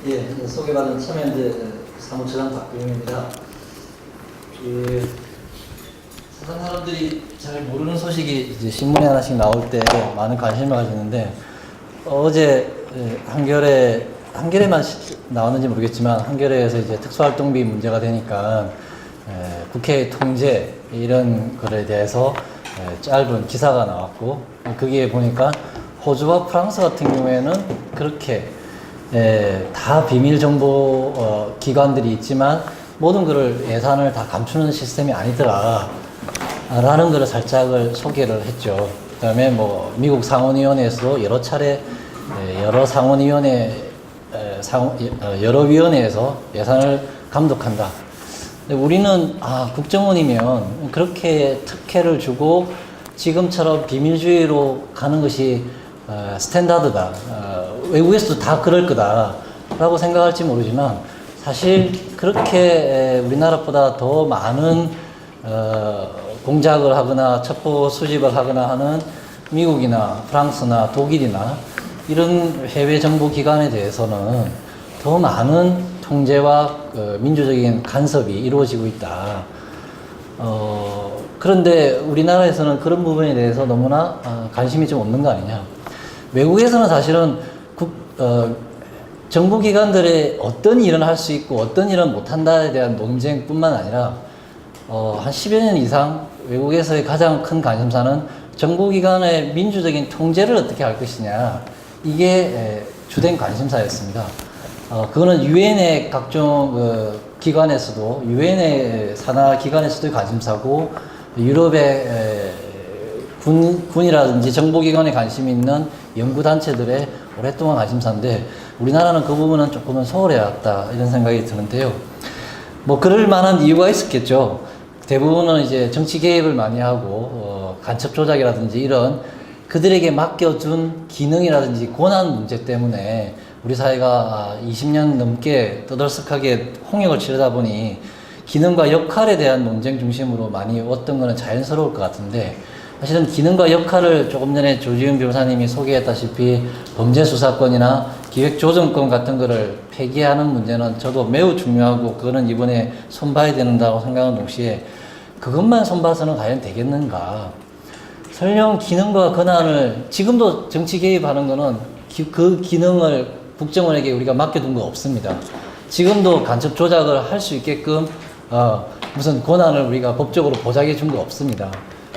예, 소개받은 참여연대 사무처장 박병입니다. 세상 사람들이 잘 모르는 소식이 이제 신문에 하나씩 나올 때 많은 관심을 가지는데, 어제 한겨레만 나왔는지 모르겠지만 한겨레에서 이제 특수활동비 문제가 되니까 국회 통제 이런 거에 대해서 짧은 기사가 나왔고, 거기에 보니까 호주와 프랑스 같은 경우에는 그렇게 다 비밀 정보 기관들이 있지만 모든 것을 예산을 다 감추는 시스템이 아니더라 라는 것을 살짝을 소개를 했죠. 그 다음에 뭐 미국 상원위원회에서도 여러 차례 여러 상원위원회 여러 위원회에서 예산을 감독한다. 근데 우리는 국정원이면 그렇게 특혜를 주고 지금처럼 비밀주의로 가는 것이 스탠다드다. 외국에서도 다 그럴 거다 라고 생각할지 모르지만, 사실 그렇게 우리나라보다 더 많은 공작을 하거나 첩보 수집을 하거나 하는 미국이나 프랑스나 독일이나 이런 해외 정보 기관에 대해서는 더 많은 통제와 민주적인 간섭이 이루어지고 있다. 그런데 우리나라에서는 그런 부분에 대해서 너무나 관심이 좀 없는 거 아니냐. 외국에서는 사실은 정부기관들의 어떤 일은 할 수 있고 어떤 일은 못한다에 대한 논쟁뿐만 아니라 한 10여 년 이상 외국에서의 가장 큰 관심사는 정부기관의 민주적인 통제를 어떻게 할 것이냐, 이게 주된 관심사였습니다. 그거는 유엔의 각종 기관에서도, 유엔의 산하 기관에서도 관심사고, 유럽의 군이라든지 정보기관에 관심이 있는 연구단체들의 오랫동안 관심사인데, 우리나라는 그 부분은 조금은 소홀해 왔다 이런 생각이 드는데요. 뭐 그럴 만한 이유가 있었겠죠. 대부분은 이제 정치 개입을 많이 하고 간첩 조작이라든지 이런 그들에게 맡겨준 기능이라든지 권한 문제 때문에 우리 사회가 20년 넘게 떠들썩하게 홍역을 치르다 보니 기능과 역할에 대한 논쟁 중심으로 많이 왔던 거는 자연스러울 것 같은데, 사실은 기능과 역할을 조금 전에 조지훈 변호사님이 소개했다시피 범죄수사권이나 기획조정권 같은 거를 폐기하는 문제는 저도 매우 중요하고, 그거는 이번에 손봐야 된다고 생각하는 동시에 그것만 손봐서는 과연 되겠는가. 설령 기능과 권한을, 지금도 정치 개입하는 거는 그 기능을 국정원에게 우리가 맡겨둔 거 없습니다. 지금도 간첩 조작을 할 수 있게끔 무슨 권한을 우리가 법적으로 보장해 준 거 없습니다.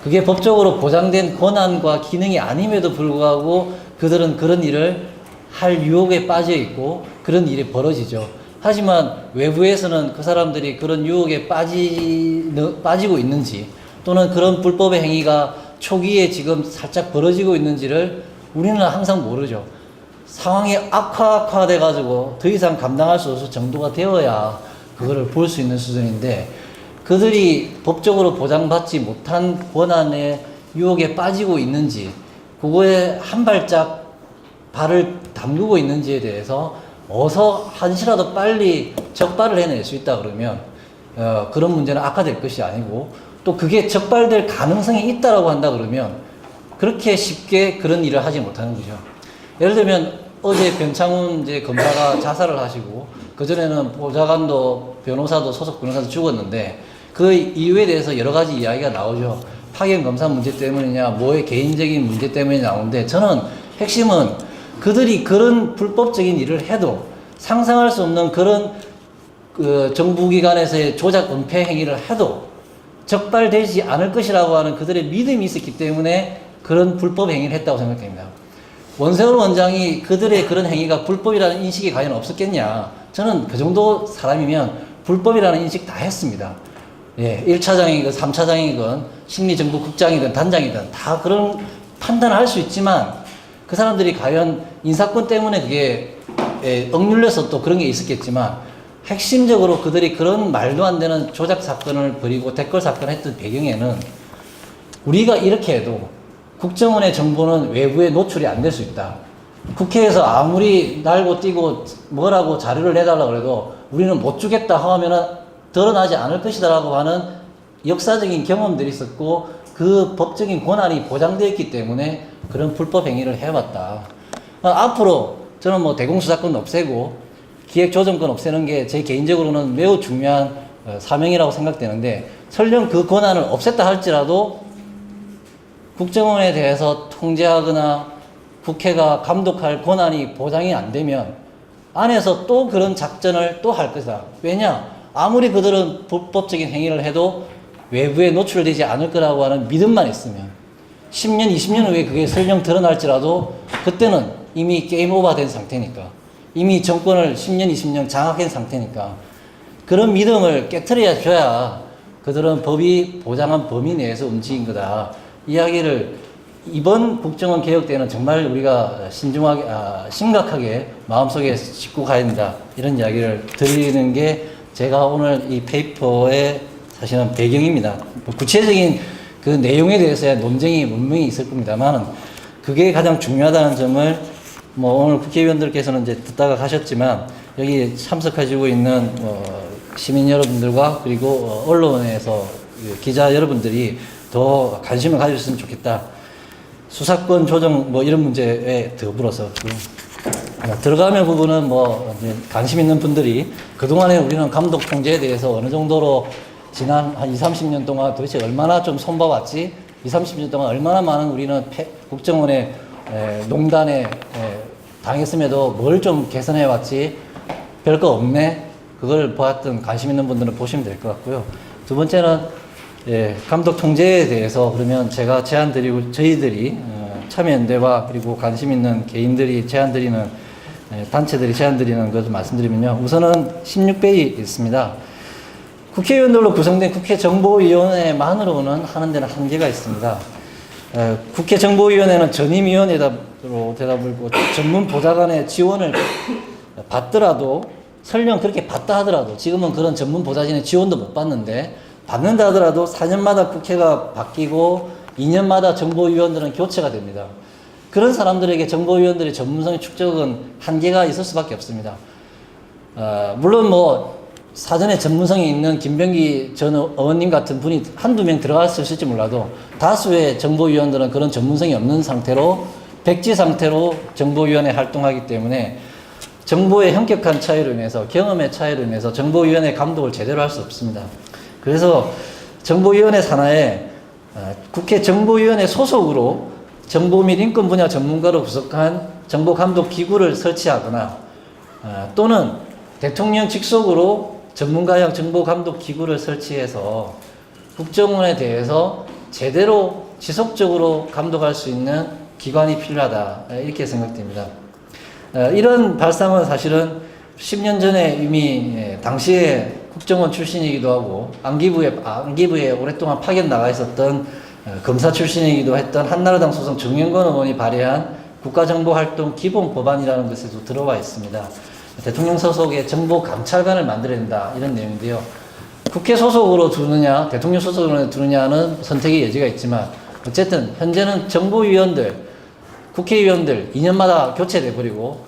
그게 법적으로 보장된 권한과 기능이 아님에도 불구하고 그들은 그런 일을 할 유혹에 빠져 있고 그런 일이 벌어지죠. 하지만 외부에서는 그 사람들이 그런 유혹에 빠지고 있는지, 또는 그런 불법의 행위가 초기에 지금 살짝 벌어지고 있는지를 우리는 항상 모르죠. 상황이 악화돼 가지고 더 이상 감당할 수 없을 정도가 되어야 그거를 볼 수 있는 수준인데, 그들이 법적으로 보장받지 못한 권한의 유혹에 빠지고 있는지, 그거에 한 발짝 발을 담그고 있는지에 대해서 어서 한시라도 빨리 적발을 해낼 수 있다 그러면 그런 문제는 악화될 것이 아니고, 또 그게 적발될 가능성이 있다라고 한다 그러면 그렇게 쉽게 그런 일을 하지 못하는 거죠. 예를 들면 어제 변창훈 이제 검사가 자살을 하시고, 그전에는 보좌관도 변호사도 소속 변호사도 죽었는데, 그 이유에 대해서 여러 가지 이야기가 나오죠. 파견 검사 문제 때문이냐, 뭐의 개인적인 문제 때문에 나오는데, 저는 핵심은 그들이 그런 불법적인 일을 해도 상상할 수 없는 그런 정부기관에서의 조작 은폐 행위를 해도 적발되지 않을 것이라고 하는 그들의 믿음이 있었기 때문에 그런 불법 행위를 했다고 생각합니다. 원세훈 원장이 그들의 그런 행위가 불법이라는 인식이 과연 없었겠냐. 저는 그 정도 사람이면 불법이라는 인식 다 했습니다. 예, 1차장이건 3차장이건 심리정보국장이든 단장이든 다 그런 판단을 할 수 있지만, 그 사람들이 과연 인사권 때문에 그게 억눌려서 또 그런 게 있었겠지만, 핵심적으로 그들이 그런 말도 안 되는 조작 사건을 벌이고 댓글 사건을 했던 배경에는, 우리가 이렇게 해도 국정원의 정보는 외부에 노출이 안 될 수 있다. 국회에서 아무리 날고 뛰고 뭐라고 자료를 내달라고 해도 우리는 못 주겠다 하면은 드러나지 않을 것이다라고 하는 역사적인 경험들이 있었고, 그 법적인 권한이 보장되어 있기 때문에 그런 불법 행위를 해왔다. 앞으로 저는 뭐 대공수사권 없애고 기획조정권 없애는 게 제 개인적으로는 매우 중요한 사명이라고 생각되는데, 설령 그 권한을 없앴다 할지라도 국정원에 대해서 통제하거나 국회가 감독할 권한이 보장이 안 되면 안에서 또 그런 작전을 또 할 것이다. 왜냐? 아무리 그들은 불법적인 행위를 해도 외부에 노출되지 않을 거라고 하는 믿음만 있으면 10년, 20년 후에 그게 설령 드러날지라도 그때는 이미 게임 오버 된 상태니까, 이미 정권을 10년, 20년 장악한 상태니까 그런 믿음을 깨트려 줘야 그들은 법이 보장한 범위 내에서 움직인 거다. 이야기를 이번 국정원 개혁 때는 정말 우리가 신중하게, 심각하게 마음속에 짚고 가야 된다. 이런 이야기를 드리는 게 제가 오늘 이 페이퍼의 사실은 배경입니다. 뭐 구체적인 그 내용에 대해서야 논쟁이 분명히 있을 겁니다만, 그게 가장 중요하다는 점을 뭐 오늘 국회의원들께서는 이제 듣다가 가셨지만, 여기 참석하시고 있는 시민 여러분들과 그리고 언론에서 기자 여러분들이 더 관심을 가졌으면 좋겠다. 수사권 조정 뭐 이런 문제에 더불어서 들어가면 부분은 뭐 관심 있는 분들이 그동안에 우리는 감독 통제에 대해서 어느 정도로 지난 한 20, 30년 동안 도대체 얼마나 좀 손봐왔지? 20, 30년 동안 얼마나 많은 우리는 국정원의 농단에 당했음에도 뭘 좀 개선해왔지? 별거 없네? 그걸 보았던 관심 있는 분들은 보시면 될 것 같고요. 두 번째는 감독 통제에 대해서 그러면 제가 제안드리고 저희들이 참여연대와 그리고 관심 있는 개인들이 제안드리는 단체들이 제안드리는 것을 말씀드리면요. 우선은 16페이지 있습니다. 국회의원들로 구성된 국회정보위원회만으로는 하는 데는 한계가 있습니다. 국회정보위원회는 전임위원회로 되다 보고 전문 보좌관의 지원을 받더라도, 설령 그렇게 받다 하더라도, 지금은 그런 전문 보좌진의 지원도 못 받는데, 받는다 하더라도 4년마다 국회가 바뀌고 2년마다 정보위원들은 교체가 됩니다. 그런 사람들에게 정보위원들의 전문성의 축적은 한계가 있을 수밖에 없습니다. 물론 뭐 사전에 전문성이 있는 김병기 전 의원님 같은 분이 한두 명 들어갈 수 있을지 몰라도, 다수의 정보위원들은 그런 전문성이 없는 상태로, 백지 상태로 정보위원회 활동하기 때문에 정보의 현격한 차이로 인해서, 경험의 차이로 인해서 정보위원회 감독을 제대로 할 수 없습니다. 그래서 정보위원회 산하에 국회 정보위원회 소속으로 정보 및 인권 분야 전문가로 구성한 정보감독기구를 설치하거나, 또는 대통령 직속으로 전문가형 정보감독기구를 설치해서 국정원에 대해서 제대로 지속적으로 감독할 수 있는 기관이 필요하다, 이렇게 생각됩니다. 이런 발상은 사실은 10년 전에 이미 당시에 국정원 출신이기도 하고 안기부에 오랫동안 파견 나가 있었던 검사 출신이기도 했던 한나라당 소속 정영건 의원이 발의한 국가정보활동 기본법안이라는 것에도 들어와 있습니다. 대통령 소속의 정보감찰관을 만들어야 된다, 이런 내용인데요. 국회 소속으로 두느냐 대통령 소속으로 두느냐는 선택의 여지가 있지만, 어쨌든 현재는 정보위원들, 국회의원들 2년마다 교체돼 버리고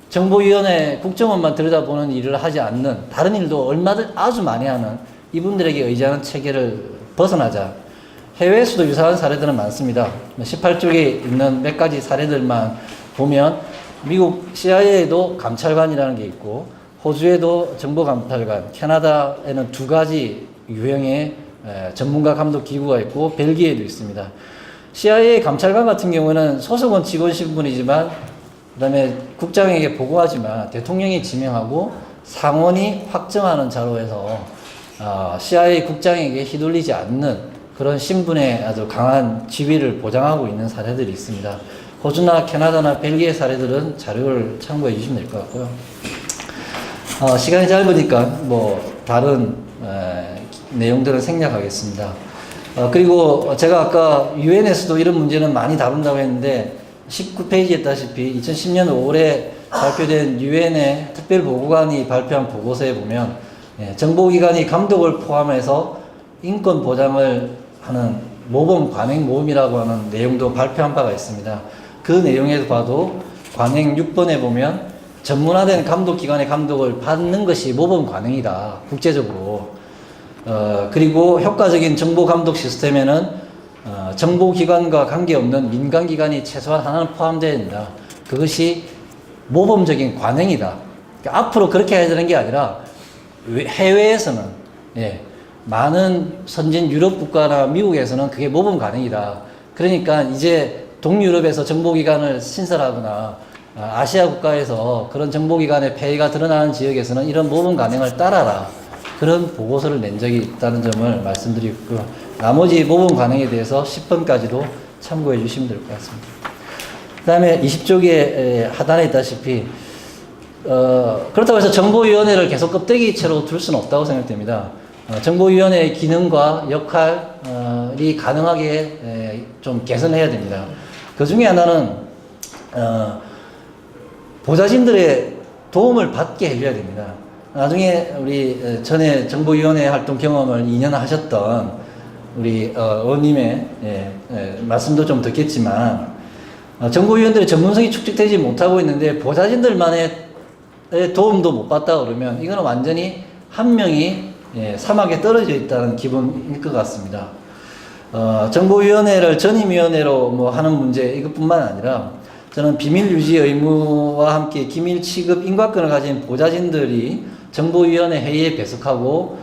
정보위원회 국정원만 들여다보는 일을 하지 않는, 다른 일도 얼마든 아주 많이 하는 이분들에게 의지하는 체계를 벗어나자. 해외에서도 유사한 사례들은 많습니다. 18쪽에 있는 몇 가지 사례들만 보면, 미국 CIA에도 감찰관이라는 게 있고, 호주에도 정보감찰관, 캐나다에는 2가지 유형의 전문가 감독 기구가 있고, 벨기에도 있습니다. CIA 감찰관 같은 경우는 소속은 직원 신분이지만, 그 다음에 국장에게 보고하지만 대통령이 지명하고 상원이 확정하는 자로에서 CIA 국장에게 휘둘리지 않는 그런 신분의 아주 강한 지위를 보장하고 있는 사례들이 있습니다. 호주나 캐나다나 벨기에 사례들은 자료를 참고해 주시면 될 것 같고요. 시간이 짧으니까 뭐 다른 내용들을 생략하겠습니다. 그리고 제가 아까 유엔에서도 이런 문제는 많이 다룬다고 했는데, 19페이지에 있다시피 2010년 5월에 발표된 유엔의 특별보고관이 발표한 보고서에 보면, 정보기관이 감독을 포함해서 인권 보장을 하는 모범 관행 모음이라고 하는 내용도 발표한 바가 있습니다. 그 내용에서 봐도 관행 6번에 보면 전문화된 감독기관의 감독을 받는 것이 모범 관행이다, 국제적으로. 그리고 효과적인 정보감독 시스템에는 정보기관과 관계없는 민간기관이 최소한 하나는 포함되어야 된다. 그것이 모범적인 관행이다. 그러니까 앞으로 그렇게 해야 되는 게 아니라 해외에서는 예, 많은 선진 유럽 국가나 미국에서는 그게 모범 관행이다. 그러니까 이제 동유럽에서 정보기관을 신설하거나 아시아 국가에서 그런 정보기관의 폐해가 드러나는 지역에서는 이런 모범 관행을 따라라. 그런 보고서를 낸 적이 있다는 점을 말씀드리고요. 나머지 모범 관행에 대해서 10번까지도 참고해 주시면 될 것 같습니다. 그 다음에 20쪽에 하단에 있다시피 그렇다고 해서 정보위원회를 계속 껍데기채로 둘 수는 없다고 생각됩니다. 정보위원회의 기능과 역할이 가능하게 좀 개선해야 됩니다. 그 중에 하나는 보좌진들의 도움을 받게 해줘야 됩니다. 나중에 우리 전에 정보위원회 활동 경험을 2년 하셨던 우리 의원님의 말씀도 좀 듣겠지만 정보위원들의 전문성이 축적되지 못하고 있는데 보좌진들만의 도움도 못 받다 그러면 이거는 완전히 한 명이 사막에 떨어져 있다는 기분일 것 같습니다. 정보위원회를 전임위원회로 뭐 하는 문제 이것뿐만 아니라 저는 비밀 유지 의무와 함께 기밀 취급 인과권을 가진 보좌진들이 정보위원회 회의에 배석하고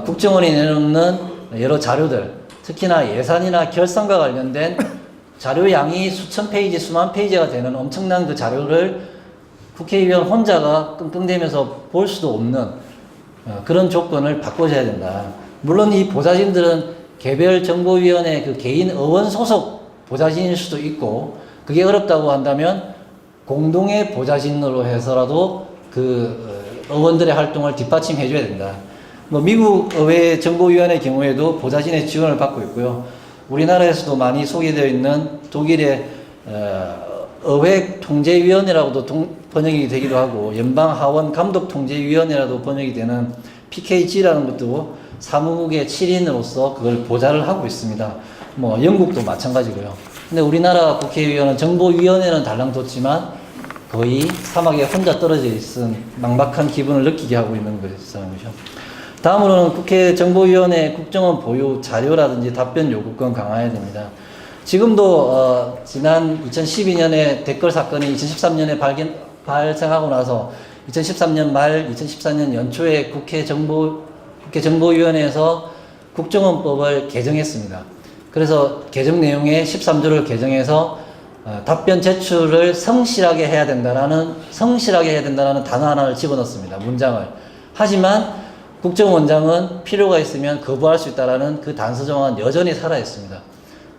국정원이 내놓는 여러 자료들, 특히나 예산이나 결산과 관련된 자료 양이 수천 페이지, 수만 페이지가 되는 엄청난 그 자료를 국회의원 혼자가 끙끙대면서 볼 수도 없는 그런 조건을 바꿔줘야 된다. 물론 이 보좌진들은 개별 정보위원회 그 개인 의원 소속 보좌진일 수도 있고 그게 어렵다고 한다면 공동의 보좌진으로 해서라도 그 의원들의 활동을 뒷받침해 줘야 된다. 뭐 미국 의회 정보위원회 경우에도 보좌진의 지원을 받고 있고요. 우리나라에서도 많이 소개되어 있는 독일의 의회 통제위원회라고도 번역이 되기도 하고 연방 하원 감독 통제위원회라도 번역이 되는 PKG라는 것도 사무국의 7인으로서 그걸 보좌를 하고 있습니다. 뭐 영국도 마찬가지고요. 근데 우리나라 국회의원은 정보위원회는 달랑뒀지만 거의 사막에 혼자 떨어져 있은 막막한 기분을 느끼게 하고 있는 것이죠. 다음으로는 국회 정보위원회 국정원 보유 자료라든지 답변 요구권 강화해야 됩니다. 지금도 지난 2012년에 댓글 사건이 2013년에 발생하고 나서 2013년 말 2014년 연초에 국회 정보위원회에서 국정원법을 개정했습니다. 그래서 개정 내용의 13조를 개정해서 답변 제출을 성실하게 해야 된다라는 단어 하나를 집어넣습니다. 문장을. 하지만 국정원장은 필요가 있으면 거부할 수 있다라는 그 단서 정황은 여전히 살아있습니다.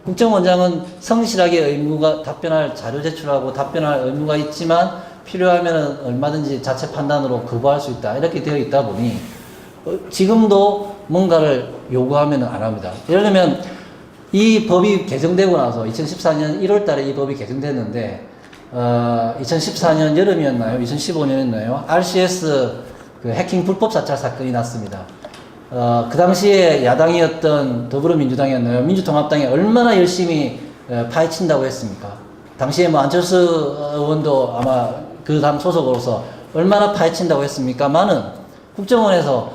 국정원장은 성실하게 답변할 자료 제출하고 답변할 의무가 있지만 필요하면 얼마든지 자체 판단으로 거부할 수 있다. 이렇게 되어 있다 보니 지금도 뭔가를 요구하면 안 합니다. 예를 들면 이 법이 개정되고 나서 2014년 1월 달에 이 법이 개정됐는데 2014년 여름이었나요? 2015년이었나요? RCS 그 해킹 불법 사찰 사건이 났습니다. 그 당시에 야당이었던 더불어민주당이었나요? 민주통합당이 얼마나 열심히 파헤친다고 했습니까? 당시에 뭐 안철수 의원도 아마 그 당 소속으로서 얼마나 파헤친다고 했습니까만은 국정원에서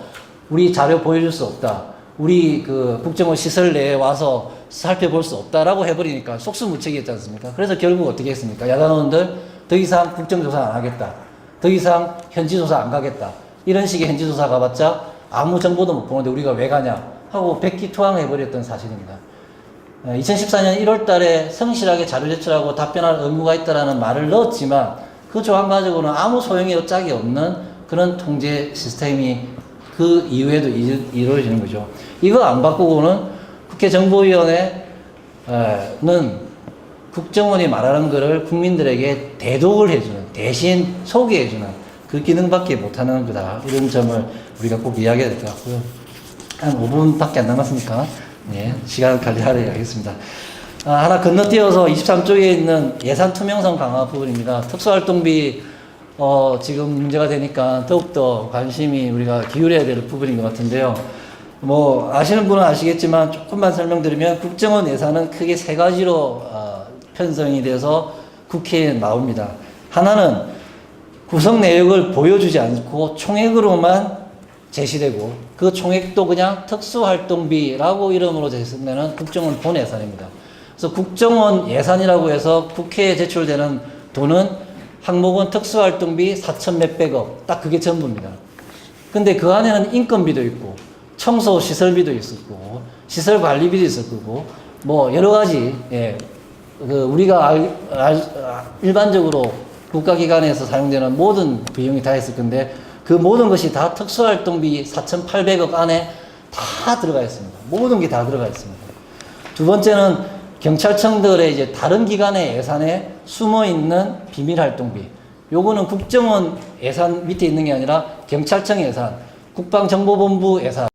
우리 자료 보여줄 수 없다. 우리 그 국정원 시설 내에 와서 살펴볼 수 없다라고 해버리니까 속수무책이었지 않습니까? 그래서 결국 어떻게 했습니까? 야당 의원들 더 이상 국정조사 안 하겠다. 더 이상 현지조사 안 가겠다. 이런 식의 현지조사 가봤자 아무 정보도 못 보는데 우리가 왜 가냐 하고 백기투항해버렸던 사실입니다. 2014년 1월 달에 성실하게 자료 제출하고 답변할 의무가 있다라는 말을 넣었지만 그 조항 가지고는 아무 소용이 짝이 없는 그런 통제 시스템이 그 이후에도 이루어지는 거죠. 이거 안 바꾸고는 국회 정보위원회는 국정원이 말하는 거를 국민들에게 대독을 해주는, 대신 소개해주는 그 기능밖에 못하는 거다. 이런 점을 우리가 꼭 이야기해야 될 것 같고요. 한 5분밖에 안 남았으니까 시간 관리하도록 하겠습니다. 하나 건너뛰어서 23쪽에 있는 예산 투명성 강화 부분입니다. 특수활동비 지금 문제가 되니까 더욱더 관심이 우리가 기울여야 될 부분인 것 같은데요. 뭐 아시는 분은 아시겠지만 조금만 설명드리면 국정원 예산은 크게 세 가지로 편성이 돼서 국회에 나옵니다. 하나는 구성 내역을 보여주지 않고 총액으로만 제시되고 그 총액도 그냥 특수활동비라고 이름으로 제시되는 국정원 본 예산입니다. 그래서 국정원 예산이라고 해서 국회에 제출되는 돈은 항목은 특수활동비 4천 몇백억, 딱 그게 전부입니다. 근데 그 안에는 인건비도 있고, 청소 시설비도 있었고, 시설 관리비도 있을 거고, 뭐 여러 가지, 예, 그 우리가 일반적으로 국가기관에서 사용되는 모든 비용이 다 있을 건데, 그 모든 것이 다 특수활동비 4,800억 안에 다 들어가 있습니다. 모든 게 다 들어가 있습니다. 두 번째는 경찰청들의 이제 다른 기관의 예산에 숨어 있는 비밀활동비. 요거는 국정원 예산 밑에 있는 게 아니라 경찰청 예산, 국방정보본부 예산,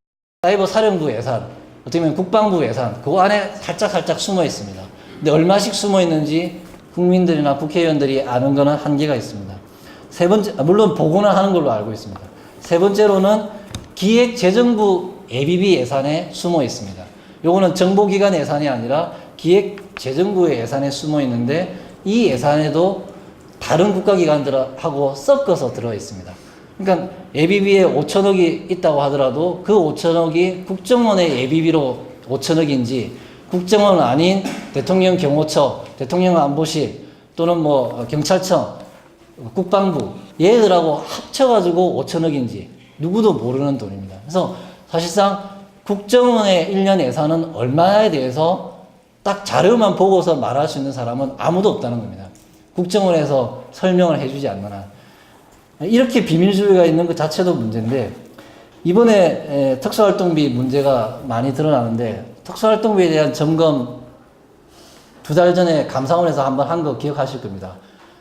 사이버사령부 예산, 어떻게 보면 국방부 예산, 그 안에 살짝 숨어 있습니다. 근데 얼마씩 숨어 있는지 국민들이나 국회의원들이 아는 거는 한계가 있습니다. 세 번째, 물론 보고는 하는 걸로 알고 있습니다. 세 번째로는 기획재정부 예비비 예산에 숨어 있습니다. 요거는 정보기관 예산이 아니라 기획재정부의 예산에 숨어 있는데, 이 예산에도 다른 국가기관들하고 섞어서 들어 있습니다. 그러니까 예비비에 5천억이 있다고 하더라도 그 5천억이 국정원의 예비비로 5천억인지, 국정원 아닌 대통령 경호처, 대통령 안보실, 또는 뭐 경찰청, 국방부, 얘들하고 합쳐가지고 5천억인지 누구도 모르는 돈입니다. 그래서 사실상 국정원의 1년 예산은 얼마에 대해서 딱 자료만 보고서 말할 수 있는 사람은 아무도 없다는 겁니다. 국정원에서 설명을 해주지 않는 한. 이렇게 비밀주의가 있는 것 자체도 문제인데, 이번에 특수활동비 문제가 많이 드러나는데, 특수활동비에 대한 점검 2달 전에 감사원에서 한번 한 거 기억하실 겁니다.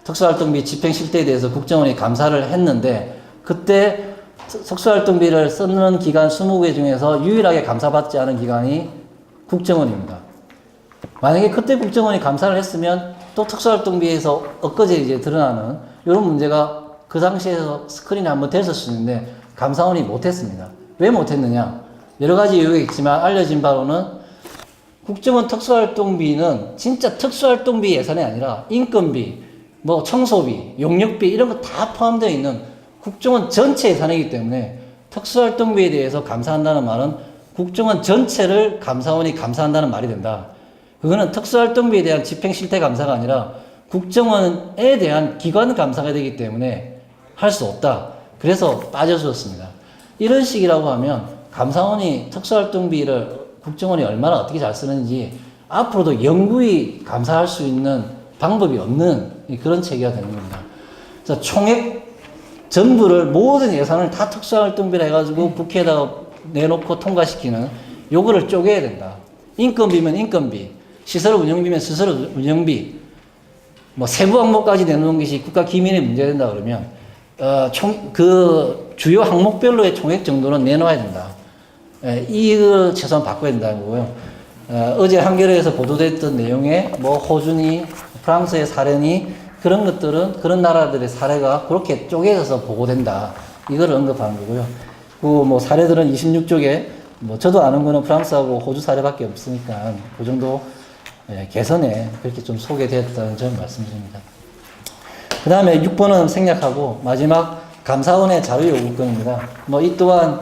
특수활동비 집행 실태에 대해서 국정원이 감사를 했는데, 그때 특수활동비를 쓰는 기관 20개 중에서 유일하게 감사받지 않은 기관이 국정원입니다. 만약에 그때 국정원이 감사를 했으면 또 특수활동비에서 엊그제 이제 드러나는 이런 문제가 그 당시에서 스크린에 한번 됐을 수 있는데, 감사원이 못했습니다. 왜 못했느냐? 여러 가지 이유가 있지만 알려진 바로는 국정원 특수활동비는 진짜 특수활동비 예산이 아니라 인건비, 뭐 청소비, 용역비 이런 거 다 포함되어 있는 국정원 전체 예산이기 때문에, 특수활동비에 대해서 감사한다는 말은 국정원 전체를 감사원이 감사한다는 말이 된다. 그거는 특수활동비에 대한 집행실태 감사가 아니라 국정원에 대한 기관 감사가 되기 때문에 할 수 없다. 그래서 빠져주었습니다. 이런 식이라고 하면 감사원이 특수활동비를 국정원이 얼마나 어떻게 잘 쓰는지 앞으로도 영구히 감사할 수 있는 방법이 없는 그런 체계가 되는 겁니다. 그래서 총액 전부를, 모든 예산을 다 특수활동비라 해가지고 국회에다가 내놓고 통과시키는, 요거를 쪼개야 된다. 인건비면 인건비, 시설 운영비면 시설 운영비, 뭐 세부 항목까지 내놓는 것이 국가 기밀에 문제가 된다 그러면, 그 주요 항목별로의 총액 정도는 내놓아야 된다. 이걸 최소한 바꿔야 된다는 거고요. 어제 한겨레에서 보도됐던 내용에 뭐 호주니 프랑스의 사례니 그런 것들은, 그런 나라들의 사례가 그렇게 쪼개져서 보고된다. 이걸 언급하는 거고요. 그 뭐 사례들은 26쪽에, 뭐 저도 아는 거는 프랑스하고 호주 사례밖에 없으니까 그 정도 개선에 그렇게 좀 소개되었다는 점 말씀드립니다. 그 다음에 6번은 생략하고 마지막 감사원의 자료 요구권입니다. 뭐 이 또한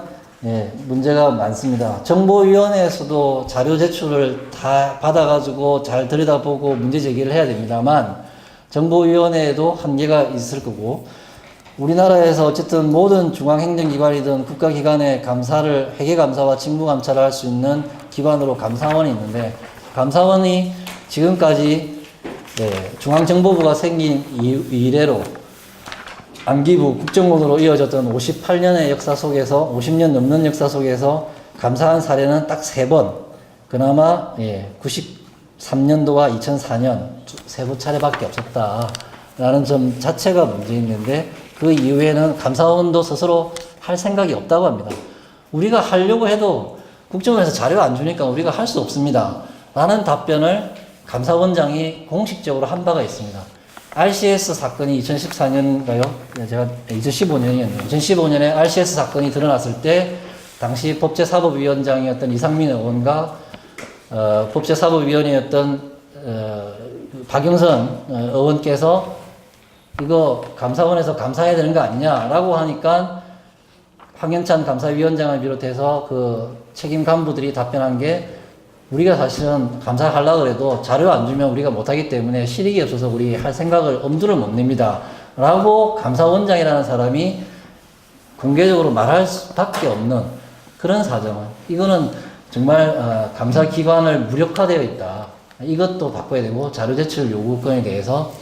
문제가 많습니다. 정보위원회에서도 자료 제출을 다 받아가지고 잘 들여다보고 문제 제기를 해야 됩니다만, 정보위원회에도 한계가 있을 거고, 우리나라에서 어쨌든 모든 중앙행정기관이든 국가기관의 감사를, 회계감사와 직무감사를 할 수 있는 기관으로 감사원이 있는데, 감사원이 지금까지 중앙정보부가 생긴 이래로 안기부, 국정원으로 이어졌던 58년의 역사 속에서, 50년 넘는 역사 속에서 감사한 사례는 딱 3번, 그나마 93년도와 2004년 3차례밖에 없었다라는 점 자체가 문제 있는데, 그 이후에는 감사원도 스스로 할 생각이 없다고 합니다. 우리가 하려고 해도 국정원에서 자료 안 주니까 우리가 할 수 없습니다 라는 답변을 감사원장이 공식적으로 한 바가 있습니다. RCS 사건이 2014년인가요? 제가 2015년이었네요. 2015년에 RCS 사건이 드러났을 때 당시 법제사법위원장이었던 이상민 의원과 법제사법위원회였던 박영선 의원께서 이거 감사원에서 감사해야 되는 거 아니냐라고 하니까 황현찬 감사위원장을 비롯해서 그 책임 간부들이 답변한 게, 우리가 사실은 감사하려고 해도 자료 안 주면 우리가 못하기 때문에 실익이 없어서 우리 할 생각을 엄두를 못 냅니다 라고 감사원장이라는 사람이 공개적으로 말할 수밖에 없는 그런 사정은, 이거는 정말 감사기관을 무력화되어 있다. 이것도 바꿔야 되고, 자료 제출 요구권에 대해서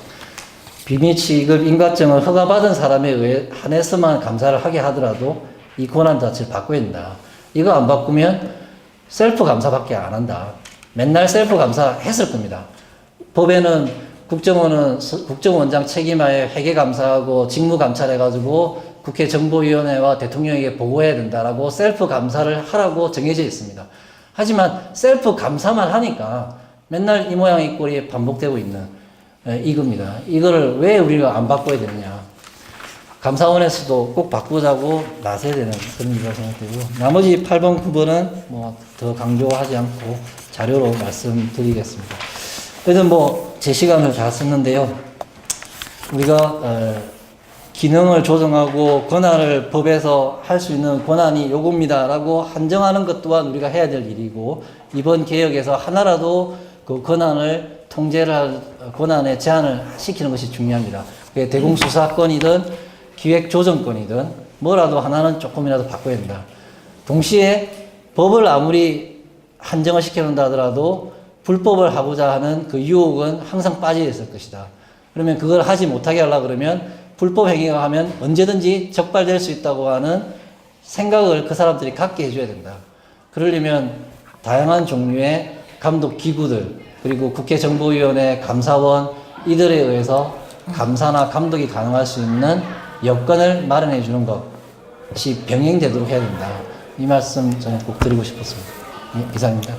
비밀 취급 인가증을 허가받은 사람에 의해 한해서만 감사를 하게 하더라도 이 권한 자체를 바꿔야 된다. 이거 안 바꾸면 셀프 감사밖에 안 한다. 맨날 셀프 감사 했을 겁니다. 법에는 국정원장 책임하에 회계 감사하고 직무 감찰해가지고 국회 정보위원회와 대통령에게 보고해야 된다라고 셀프 감사를 하라고 정해져 있습니다. 하지만 셀프 감사만 하니까 맨날 이 모양 이 꼴이 반복되고 있는 이겁니다. 이거를 왜 우리가 안 바꿔야 되느냐. 감사원에서도 꼭 바꾸자고 나서야 되는 그런 일이라고 생각되고, 나머지 8번, 9번은 뭐 더 강조하지 않고 자료로 말씀드리겠습니다. 그래서 뭐 제 시간을 다 썼는데요. 우리가 기능을 조정하고 권한을 법에서 할 수 있는 권한이 요겁니다라고 한정하는 것 또한 우리가 해야 될 일이고, 이번 개혁에서 하나라도 그 권한을 통제를 할 권한의 제한을 시키는 것이 중요합니다. 그게 대공수사권이든 기획조정권이든 뭐라도 하나는 조금이라도 바꿔야 된다. 동시에 법을 아무리 한정을 시켜놓는다 하더라도 불법을 하고자 하는 그 유혹은 항상 빠져 있을 것이다. 그러면 그걸 하지 못하게 하려고 그러면 불법 행위가 하면 언제든지 적발될 수 있다고 하는 생각을 그 사람들이 갖게 해줘야 된다. 그러려면 다양한 종류의 감독 기구들, 그리고 국회정보위원회, 감사원, 이들에 의해서 감사나 감독이 가능할 수 있는 여건을 마련해 주는 것이 병행되도록 해야 된다. 이 말씀 저는 꼭 드리고 싶었습니다. 이상입니다.